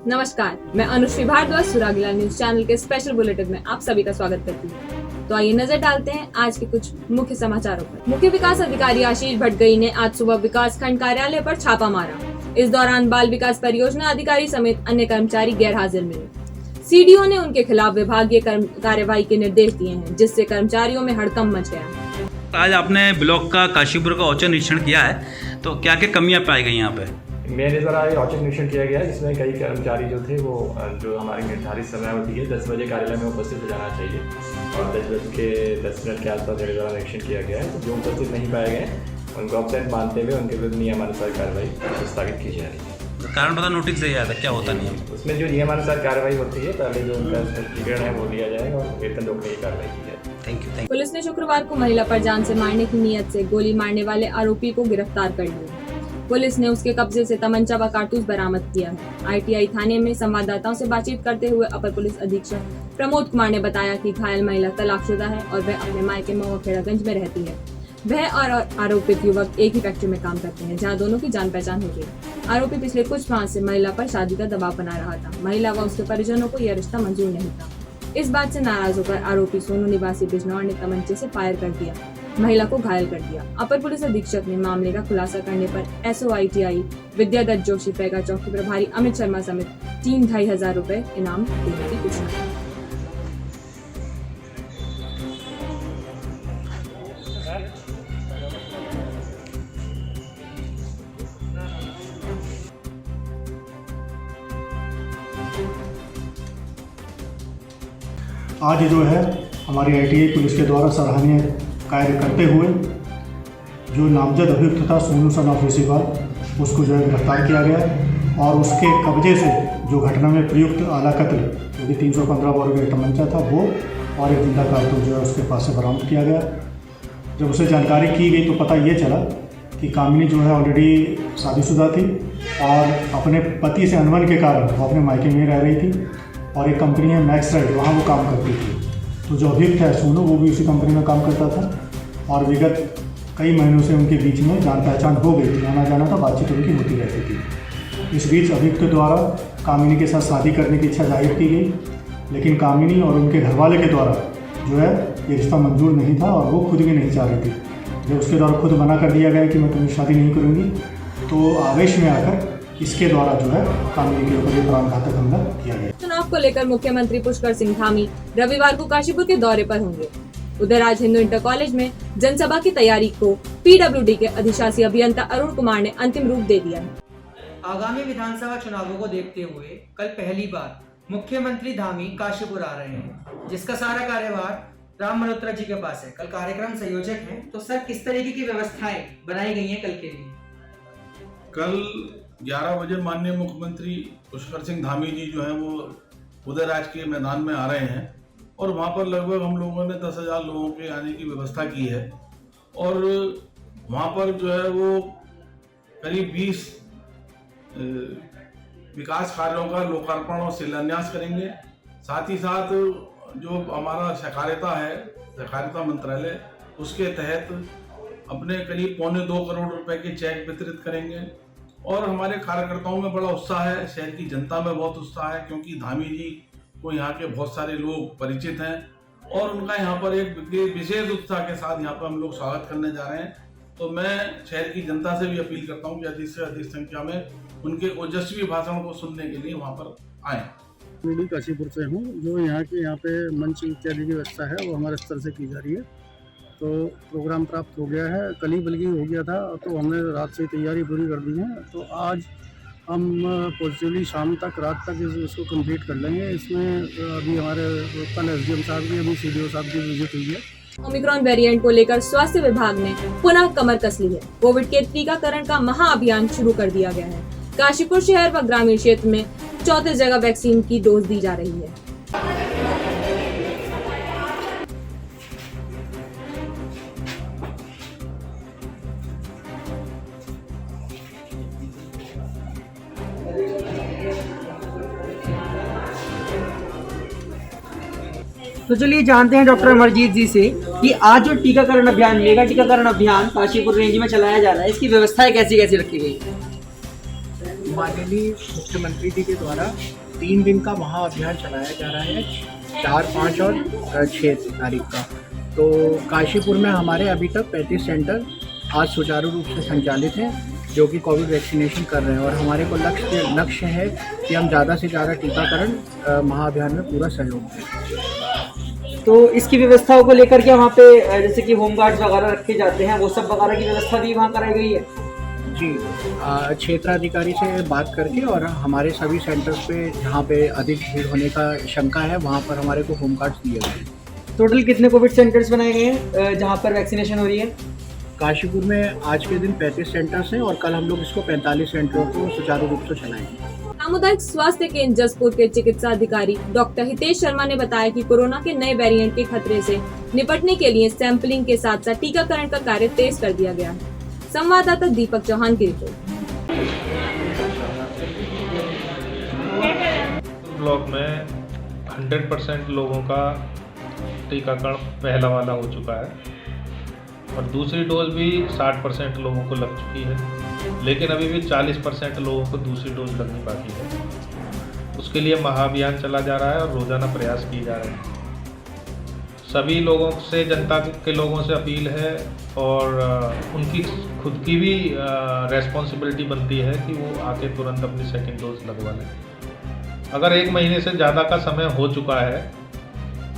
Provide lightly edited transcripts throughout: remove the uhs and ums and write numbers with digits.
नमस्कार, मैं Anushree Bhardwaj सुरागला news channel के स्पेशल बुलेटिन में आप सभी का स्वागत करती हूँ। तो आइए नजर डालते हैं आज के कुछ मुख्य समाचारों पर। मुख्य विकास अधिकारी आशीष भटगई ने आज सुबह विकास खंड कार्यालय पर छापा मारा। इस दौरान बाल विकास परियोजना अधिकारी समेत अन्य कर्मचारी गैर हाजिर मिले। सीडीओ ने उनके खिलाफ विभागीय कार्यवाही के निर्देश दिए हैं, जिससे कर्मचारियों में हड़कंप मच गया। आज आपने ब्लॉक का काशीपुर का औचक निरीक्षण किया है, तो क्या क्या कमियां पाई गई यहाँ पे? मेरे द्वारा औचक निरीक्षण किया गया जिसमें कई कर्मचारी जो थे वो जो हमारी निर्धारित समय होती है 10 बजे कार्यालय में उपस्थित हो जाना चाहिए और 10 के आसपास मेरे द्वारा निरीक्षण किया गया है। तो जो उपस्थित नहीं पाए गए उनको एब्सेंट मानते हुए उनके विरुद्ध नियमानुसार कार्रवाई स्थगित की जा रही है। कारण पता नोटिस दिया जाता है, क्या होता नहीं है उसमें जो नियमानुसार कार्रवाई होती है, पहले जो उनका स्पष्टीकरण है वो दिया जाएगा और वेतन रोकने की कार्रवाई की जाएगी। Thank you. पुलिस ने शुक्रवार को महिला पर जान से मारने की नीयत से गोली मारने वाले आरोपी को गिरफ्तार कर लिया। पुलिस ने उसके कब्जे से तमंचा व कारतूस बरामद किया है। आईटीआई थाने में संवाददाताओं से बातचीत करते हुए अपर पुलिस अधीक्षक प्रमोद कुमार ने बताया कि घायल महिला तलाकशुदा है और वह अपने मायके महुआखेड़ागंज में रहती है। वह और आरोपित युवक एक ही फैक्ट्री में काम करते हैं, जहां दोनों की जान पहचान हो गई। आरोपी पिछले कुछ माह से महिला पर शादी का दबाव बना रहा था। महिला व उसके परिजनों को यह रिश्ता मंजूर नहीं था। इस बात से नाराज होकर आरोपी सोनू निवासी बिजनौर ने तमंचे से फायर कर दिया, महिला को घायल कर दिया। अपर पुलिस अधीक्षक ने मामले का खुलासा करने पर एसओआईटीआई विद्यादत्त जोशी, पैगा चौकी प्रभारी अमित शर्मा समेत 3,500 रुपए इनाम देने की घोषणा की। आज जो है हमारी आईटीआई पुलिस के द्वारा सराहनीय कार्य करते हुए जो नामजद अभियुक्त था सोनू सन ऑफ ऋषिपाल, उसको जो है गिरफ्तार किया गया और उसके कब्जे से जो घटना में प्रयुक्त आला कत्ल जो कि 315 बोर का तमंचा था वो और एक जिंदा कारतूस जो है उसके पास से बरामद किया गया। जब उसे जानकारी की गई तो पता ये चला कि कामिनी जो है ऑलरेडी शादीशुदा थी और अपने पति से अनबन के कारण वो अपने मायके में रह रही थी और एक कंपनी है मैक्स राइड, वहाँ वो काम करती थी। तो जो अभियुक्त है सोनू, वो भी उसी कंपनी में काम करता था और विगत कई महीनों से उनके बीच में जान पहचान हो गई थी, आना जाना था, बातचीत उनकी होती रहती थी। इस बीच अभियुक्त द्वारा कामिनी के साथ शादी करने की इच्छा जाहिर की गई, लेकिन कामिनी और उनके घरवाले के द्वारा जो है ये रिश्ता मंजूर नहीं था और वो खुद भी नहीं चाह रही थी। जब उसके द्वारा खुद मना कर दिया गया कि मैं तुम्हें शादी नहीं करूँगी, तो आवेश में आकर इसके द्वारा जो है कामिनी के ऊपर प्राणघातक हमला किया गया। चुनाव को लेकर मुख्यमंत्री पुष्कर सिंह धामी रविवार को काशीपुर के दौरे पर होंगे। उधर आज हिंदू इंटर कॉलेज में जनसभा की तैयारी को पीडब्ल्यूडी के अधिशासी अभियंता अरुण कुमार ने अंतिम रूप दे दिया है। आगामी विधानसभा चुनावों को देखते हुए कल पहली बार मुख्यमंत्री धामी काशीपुर आ रहे हैं, जिसका सारा कार्यभार राम मल्होत्रा जी के पास है। कल कार्यक्रम संयोजक हैं, तो सर किस तरीके की व्यवस्थाएं बनाई गई हैं कल के लिए? कल 11 बजे माननीय मुख्यमंत्री पुष्कर सिंह धामी जी जो है वो उदयराज के मैदान में आ रहे हैं और वहाँ पर लगभग हम लोगों ने 10,000 लोगों के आने की व्यवस्था की है और वहाँ पर जो है वो करीब 20 विकास कार्यों का लोकार्पण और शिलान्यास करेंगे। साथ ही साथ जो हमारा सहकारिता मंत्रालय, उसके तहत अपने करीब 1.25 करोड़ रुपए के चेक वितरित करेंगे और हमारे कार्यकर्ताओं में बड़ा उत्साह है, शहर की जनता में बहुत उत्साह है, क्योंकि धामी जी को यहाँ के बहुत सारे लोग परिचित हैं और उनका यहाँ पर एक विशेष उत्साह के साथ यहाँ पर हम लोग स्वागत करने जा रहे हैं। तो मैं शहर की जनता से भी अपील करता हूँ कि अधिक से अधिक संख्या में उनके ओजस्वी भाषण को सुनने के लिए वहाँ पर आएँ। मैं काशीपुर से हूँ। जो यहाँ पे मंच इत्यादि की व्यवस्था है वो हमारे स्तर से की जा रही है। तो प्रोग्राम प्राप्त हो गया है, कल ही बल्कि हो गया था, तो हमने रात से तैयारी पूरी कर दी है। तो आज हम पॉजिटिवली शाम तक, रात तक इसको कंप्लीट कर लेंगे। इसमें अभी हमारे कल एसडीएम साहब की, अभी सीडीओ साहब की विजिट हुई है। ओमिक्रॉन वेरिएंट को लेकर स्वास्थ्य विभाग ने पुनः कमर कस ली है। कोविड के टीकाकरण का महाअभियान शुरू कर दिया गया है। काशीपुर शहर व ग्रामीण क्षेत्र में 34 जगह वैक्सीन की डोज दी जा रही है। तो चलिए जानते हैं डॉक्टर अमरजीत जी से कि आज जो टीकाकरण अभियान, मेगा टीकाकरण अभियान काशीपुर रेंज में चलाया जा रहा है, इसकी व्यवस्थाएं कैसी कैसी रखी गई? माननीय मुख्यमंत्री जी के द्वारा 3 दिन का महाअभियान चलाया जा रहा है, 4, 5 और 6 तारीख का। तो काशीपुर में हमारे अभी तक 35 सेंटर आज सुचारू रूप से संचालित हैं, जो कि कोविड वैक्सीनेशन कर रहे हैं, और हमारे को लक्ष्य है कि हम ज़्यादा से ज़्यादा टीकाकरण महाअभियान में पूरा सहयोग दें। तो इसकी व्यवस्थाओं को लेकर के वहाँ पे जैसे कि होमगार्ड्स वगैरह रखे जाते हैं, वो सब वगैरह की व्यवस्था भी वहाँ कराई गई है? जी, क्षेत्राधिकारी से बात करके और हमारे सभी सेंटर्स पे जहाँ पे अधिक भीड़ होने का शंका है, वहाँ पर हमारे को होमगार्ड्स दिए गए। टोटल कितने कोविड सेंटर्स बनाए गए हैं जहाँ पर वैक्सीनेशन हो रही है? काशीपुर में आज के दिन 35 सेंटर्स हैं और कल हम लोग इसको 45 सेंटरों को सुचारू रूप से चलाएंगे। सामुदायिक स्वास्थ्य केंद्र जसपुर के चिकित्सा अधिकारी डॉक्टर हितेश शर्मा ने बताया कि कोरोना के नए वेरिएंट के खतरे से निपटने के लिए सैंपलिंग के साथ साथ टीकाकरण का कार्य तेज कर दिया गया है। संवाददाता दीपक चौहान की रिपोर्ट। ब्लॉक में 100% लोगों का टीकाकरण पहला वाला हो चुका है और दूसरी डोज भी 60% लोगों को लग चुकी है, लेकिन अभी भी 40% लोगों को दूसरी डोज लगनी बाकी है। उसके लिए महाअभियान चला जा रहा है और रोज़ाना प्रयास किए जा रहे हैं। सभी लोगों से, जनता के लोगों से अपील है और उनकी खुद की भी रेस्पॉन्सिबिलिटी बनती है कि वो आके तुरंत अपनी सेकेंड डोज लगवा लें। अगर 1 महीने से ज़्यादा का समय हो चुका है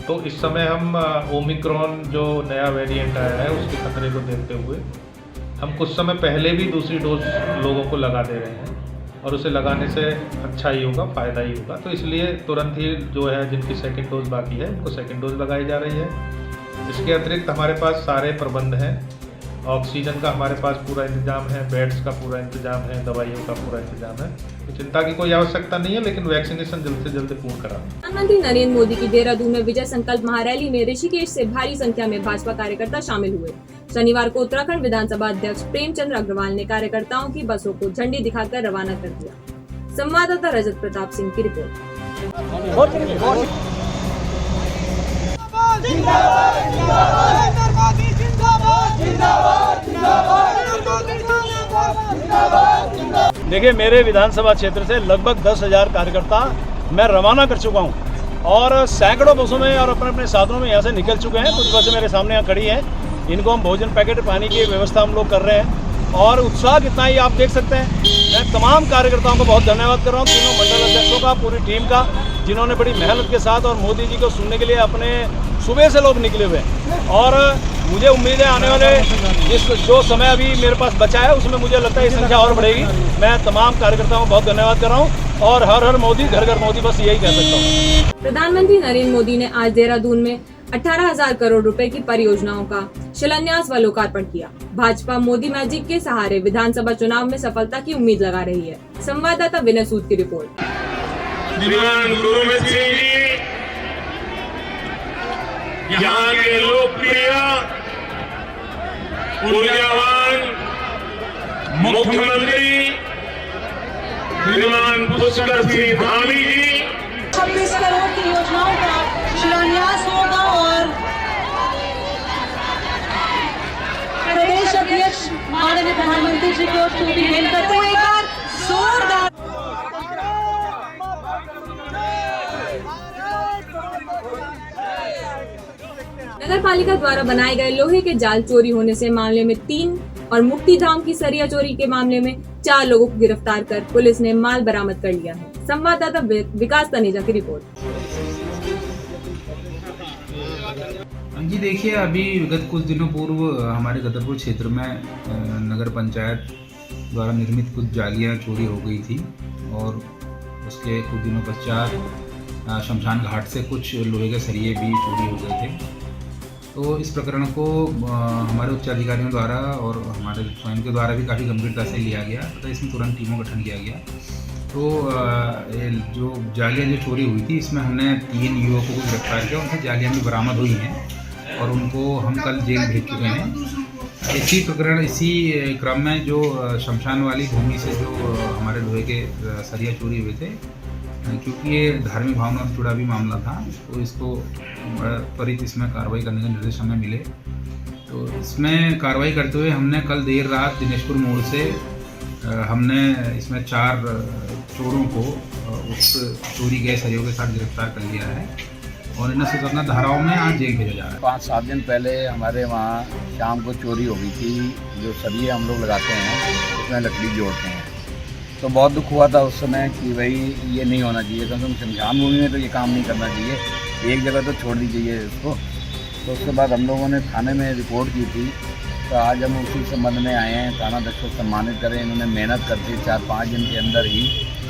तो इस समय हम ओमिक्रॉन जो नया वेरिएंट आया है उसके खतरे को देखते हुए हम कुछ समय पहले भी दूसरी डोज लोगों को लगा दे रहे हैं और उसे लगाने से अच्छा ही होगा, फ़ायदा ही होगा। तो इसलिए तुरंत ही जो है जिनकी सेकंड डोज बाकी है उनको सेकंड डोज लगाई जा रही है। इसके अतिरिक्त हमारे पास सारे प्रबंध हैं, ऑक्सीजन का हमारे पास पूरा इंतजाम है, बेड्स का पूरा इंतजाम है, दवाइयों का पूरा इंतजाम है। तो चिंता की कोई आवश्यकता नहीं है, लेकिन वैक्सीनेशन जल्द से जल्द पूर्ण करा। प्रधानमंत्री नरेंद्र मोदी की देहरादून में विजय संकल्प महारैली में ऋषिकेश से भारी संख्या में भाजपा कार्यकर्ता शामिल हुए। शनिवार को उत्तराखंड विधानसभा अध्यक्ष प्रेमचंद्र अग्रवाल ने कार्यकर्ताओं की बसों को झंडी दिखाकर रवाना कर दिया। संवाददाता रजत प्रताप सिंह की रिपोर्ट। देखिए, मेरे विधानसभा क्षेत्र से लगभग 10,000 कार्यकर्ता मैं रवाना कर चुका हूं और सैकड़ों बसों में और अपने अपने साधनों में यहाँ से निकल चुके हैं। कुछ बसें मेरे सामने यहाँ खड़ी हैं, इनको हम भोजन पैकेट पानी की व्यवस्था हम लोग कर रहे हैं और उत्साह कितना ही आप देख सकते हैं। मैं तमाम कार्यकर्ताओं को बहुत धन्यवाद कर रहा हूँ, तीनों मंडल अध्यक्षों का, पूरी टीम का, जिन्होंने बड़ी मेहनत के साथ और मोदी जी को सुनने के लिए अपने सुबह से लोग निकले हुए हैं। और मुझे उम्मीद है आने वाले जो समय अभी मेरे पास बचा है उसमें मुझे लगता है ये संख्या और बढ़ेगी। मैं तमाम कार्यकर्ताओं को बहुत धन्यवाद कर रहा हूँ और हर हर मोदी, घर घर मोदी, बस यही कह सकता हूँ। प्रधानमंत्री नरेंद्र मोदी ने आज देहरादून में 18,000 करोड़ रुपए की परियोजनाओं का शिलान्यास व लोकार्पण किया। भाजपा मोदी मैजिक के सहारे विधानसभा चुनाव में सफलता की उम्मीद लगा रही है। संवाददाता विनय सूद की रिपोर्ट। यहाँ के लोकप्रिय ऊर्जावान मुख्यमंत्री श्रीमान पुष्कर सिंह धामी जी 26 करोड़ की योजनाओं का शिलान्यास होगा और प्रदेश अध्यक्ष माननीय प्रधानमंत्री जी को स्तुति भेंट करते हुए एक बार जोरदार नगर पालिका द्वारा बनाए गए लोहे के जाल चोरी होने से मामले में 3 और मुक्तिधाम की सरिया चोरी के मामले में 4 लोगों को गिरफ्तार कर पुलिस ने माल बरामद कर लिया है। संवाददाता विकास तनेजा की रिपोर्ट। जी देखिए, अभी विगत कुछ दिनों पूर्व हमारे गदरपुर क्षेत्र में नगर पंचायत द्वारा निर्मित कुछ जालियां चोरी हो गई थी और उसके कुछ दिनों पश्चात शमशान घाट से कुछ लोहे के सरिये भी चोरी हो गए थे। तो इस प्रकरण को हमारे उच्च अधिकारियों द्वारा और हमारे स्वयं के द्वारा भी काफ़ी गंभीरता से लिया गया तथा इसमें तुरंत टीमों का गठन किया गया। तो जो जालियाँ जो चोरी हुई थी इसमें हमने 3 युवकों को गिरफ्तार किया, उनसे जालियाँ भी बरामद हुई हैं और उनको हम कल जेल भेज चुके हैं। इसी क्रम में जो शमशान वाली भूमि से जो हमारे लोहे के सरिया चोरी हुए थे, क्योंकि ये धार्मिक भावना से जुड़ा भी मामला था, तो इसको त्वरित इसमें कार्रवाई करने के निर्देश हमें मिले। तो इसमें कार्रवाई करते हुए हमने कल देर रात दिनेशपुर मोड़ से हमने इसमें 4 चोरों को उस चोरी गए सहयोग के साथ गिरफ्तार कर लिया है और इन्हें सतर्कता धाराओं में आज जेल भेजा जा रहा है। 5-7 दिन पहले हमारे वहाँ शाम को चोरी हो गई थी। जो सरिये हम लोग लगाते हैं उसमें लकड़ी जोड़ते हैं, तो बहुत दुख हुआ था उस समय कि भाई ये नहीं होना चाहिए, कम से कम शमशान भूमि में तो ये काम नहीं करना चाहिए, एक जगह तो छोड़ दी चाहिए इसको। तो उसके बाद हम लोगों ने थाने में रिपोर्ट की थी, तो आज हम उसी संबंध में आए हैं। थाना अध्यक्ष को सम्मानित करें, इन्होंने मेहनत करके 4-5 दिन के अंदर ही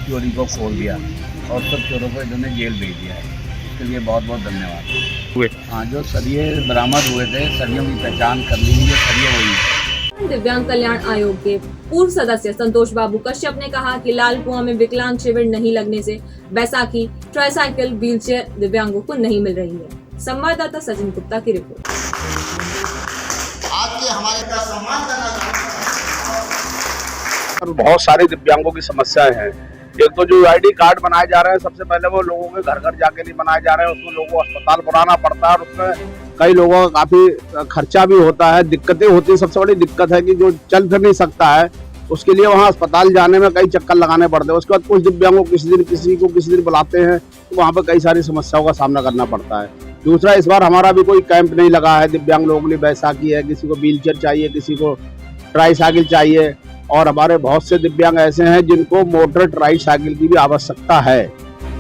चोरी को खोल दिया और सब चोरों को इन्होंने जेल भेज दिया है। इसके लिए बहुत बहुत धन्यवाद। हाँ, जो सरिये बरामद हुए थे, सरियों की पहचान कर ली है, सरिये वही। दिव्यांग कल्याण आयोग के पूर्व सदस्य संतोष बाबू कश्यप ने कहा कि लाल कुआं में विकलांग शिविर नहीं लगने से बैसाखी, ट्राईसाइकिल, व्हीलचेयर दिव्यांगों को नहीं मिल रही है। संवाददाता सचिन गुप्ता की रिपोर्ट। आज के हमारे का सम्मान करना बहुत सारी दिव्यांगों की समस्याएं हैं। एक तो जो आईडी कार्ड बनाए जा रहे हैं, सबसे पहले वो लोगों के घर घर जाके नहीं बनाए जा रहे हैं, उसमें लोगों को अस्पताल बनाना पड़ता है और उसमें कई लोगों का काफी खर्चा भी होता है, दिक्कतें होती है। सबसे बड़ी दिक्कत है कि जो चल फिर नहीं सकता है उसके लिए वहाँ अस्पताल जाने में कई चक्कर लगाने पड़ते हैं। उसके बाद कुछ दिव्यांगों किसी दिन बुलाते हैं तो वहाँ पर कई सारी समस्याओं का सामना करना पड़ता है। दूसरा, इस बार हमारा भी कोई कैंप नहीं लगा है दिव्यांग लोगों के लिए। बैसाखी है, किसी को व्हीलचेयर चाहिए, किसी को ट्राईसाइकिल चाहिए और हमारे बहुत से दिव्यांग ऐसे हैं जिनको मोटर ट्राईसाइकिल की भी आवश्यकता है।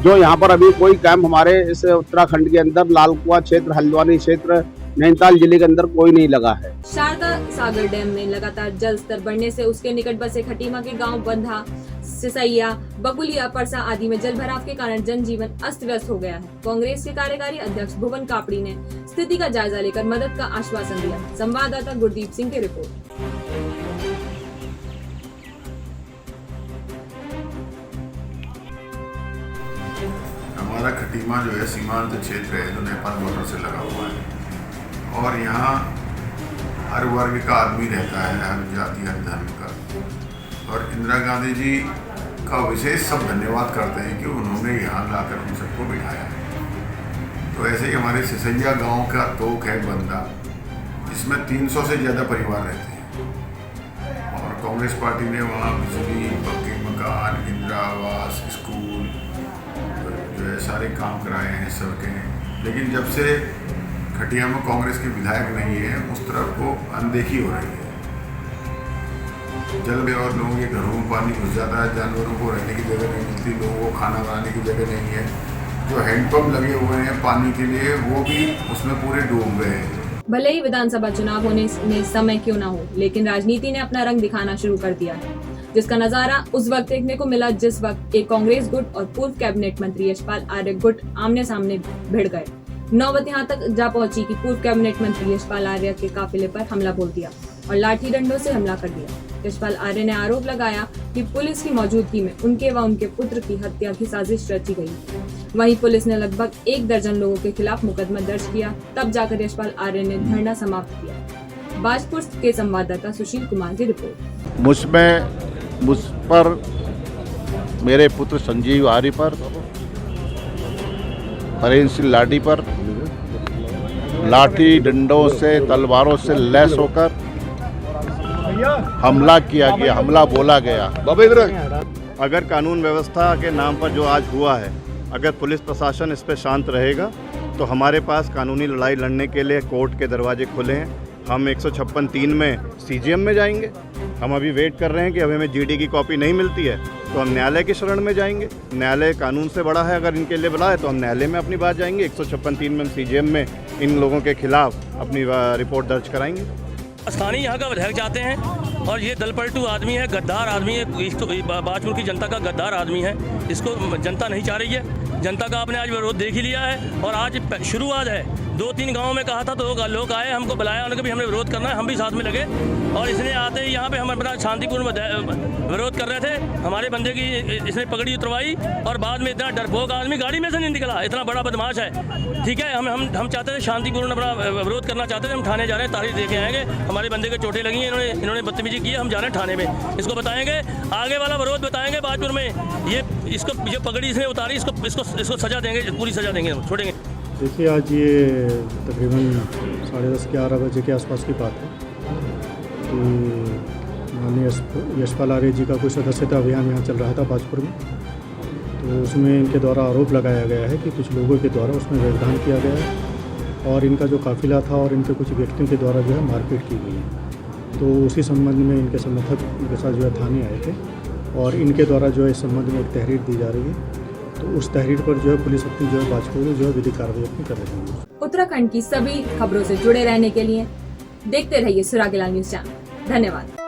जो यहाँ पर अभी कोई कैंप हमारे इस उत्तराखंड के अंदर लाल कुआं क्षेत्र, हल्द्वानी क्षेत्र, नैनीताल जिले के अंदर कोई नहीं लगा है। शारदा सागर डैम में लगातार जल स्तर बढ़ने से उसके निकट बसे खटीमा के गांव बंधा, सिसैया, बकुलिया, परसा आदि में जल भराव के कारण जनजीवन अस्त व्यस्त हो गया है। कांग्रेस के कार्यकारी अध्यक्ष भुवन कापड़ी ने स्थिति का जायजा लेकर मदद का आश्वासन दिया। संवाददाता गुरदीप सिंह की रिपोर्ट। हमारा खटीमा जो है सीमांत क्षेत्र है जो नेपाल बॉर्डर से लगा हुआ है और यहाँ हर वर्ग का आदमी रहता है, हर जाति, हर धर्म का। और इंदिरा गांधी जी का विशेष सब धन्यवाद करते हैं कि उन्होंने यहाँ लाकर हम सबको बिठाया है। तो ऐसे ही हमारे सिसैया गांव का तोक है बंदा, जिसमें 300 से ज़्यादा परिवार रहते हैं और कांग्रेस पार्टी ने वहाँ बिजली, पक्के मकान, इंदिरा आवास, स्कूल जो है सारे काम कराए हैं, सड़कें। लेकिन जब से खटिया में कांग्रेस के विधायक नहीं है, उस तरफ को अनदेखी हो रही है। जल में और लोगों के घरों में पानी घुस जाता है, जानवरों को रहने की जगह नहीं मिलती, लोगों को खाना बनाने की जगह नहीं है। जो हैंडपम्प लगे हुए हैं पानी के लिए, वो भी उसमें पूरे डूब गए हैं। भले ही विधानसभा चुनाव होने में समय क्यों ना हो, लेकिन राजनीति ने अपना रंग दिखाना शुरू कर दिया है, जिसका नजारा उस वक्त देखने को मिला जिस वक्त एक कांग्रेस गुट और पूर्व कैबिनेट मंत्री यशपाल आर्य गुट आमने सामने भिड़ गए। नौबत यहाँ तक जा पहुंची कि पूर्व कैबिनेट मंत्री यशपाल आर्य के काफिले पर हमला बोल दिया और लाठी डंडों से हमला कर दिया। यशपाल आर्य ने आरोप लगाया कि पुलिस की मौजूदगी में उनके व उनके पुत्र की हत्या की साजिश रची गई। वहीं पुलिस ने लगभग 1 दर्जन लोगों के खिलाफ मुकदमा दर्ज किया, तब जाकर यशपाल आर्य ने धरना समाप्त किया। बाजपुर के संवाददाता सुशील कुमार की रिपोर्ट। मुझ पर, मेरे पुत्र संजीव आर्य पर, हरेंद्र सिंह लाडी पर लाठी डंडों से, तलवारों से लैस होकर हमला किया गया, हमला बोला गया। अगर कानून व्यवस्था के नाम पर जो आज हुआ है, अगर पुलिस प्रशासन इस पर शांत रहेगा तो हमारे पास कानूनी लड़ाई लड़ने के लिए कोर्ट के दरवाजे खुले हैं। हम 156(3) में CGM में जाएंगे। हम अभी वेट कर रहे हैं कि अभी हमें GD की कॉपी नहीं मिलती है तो हम न्यायालय की शरण में जाएंगे। न्यायालय कानून से बड़ा है, अगर इनके लिए बड़ा है तो हम न्यायालय में अपनी बात जाएंगे। 156(3) में CGM में इन लोगों के खिलाफ अपनी रिपोर्ट दर्ज कराएंगे। स्थानीय यहाँ का विधायक चाहते हैं और ये दलपलटू आदमी है, गद्दार आदमी है, इसको बाजपुर की जनता का गद्दार आदमी है। इसको जनता नहीं चाह रही है। जनता का आपने आज विरोध देख ही लिया है और आज शुरुआत है। 2-3 गाँव में कहा था तो लोग आए, हमको बुलाया, उन्होंने भी हमें विरोध करना है, हम भी साथ में लगे और इसने आते ही यहाँ पे हम अपना शांतिपूर्ण विरोध कर रहे थे। हमारे बंदे की इसने पगड़ी उतरवाई और बाद में इतना डरपोक आदमी गाड़ी में से नहीं निकला, इतना बड़ा बदमाश है। ठीक है, हम चाहते थे शांतिपूर्ण अपना विरोध करना चाहते थे। हम थाने जा रहे हैं, तारीख देके आएंगे। हमारे बंदे के चोटें लगी हैं, इन्होंने बदतमीजी की है, हम जा रहे हैं थाने में। इसको बताएंगे, आगे वाला विरोध बताएंगे बाजपुर में। ये पगड़ी इसने उतारी, इसको सजा देंगे, पूरी सजा देंगे, छोड़ेंगे। देखिए, आज ये तकरीबन 10:30-11 बजे के आसपास की बात है कि माननीय यशपाल आर्य जी का कोई सदस्यता अभियान यहाँ चल रहा था बाजपुर में, तो उसमें इनके द्वारा आरोप लगाया गया है कि कुछ लोगों के द्वारा उसमें व्यवधान किया गया है और इनका जो काफिला था और इनके कुछ व्यक्तियों के द्वारा जो है मारपीट की गई है। तो उसी संबंध में इनके समर्थक इनके साथ जो है थाने आए थे और इनके द्वारा जो है इस संबंध में एक तहरीर दी जा रही है। तो उस तहरीर पर जो है पुलिस अपनी जो है बाजपुर में जो है विधिक कार्रवाई अपनी कर रही है। उत्तराखंड की सभी खबरों से जुड़े रहने के लिए देखते रहिए सुरागीलाल न्यूज चैनल। धन्यवाद।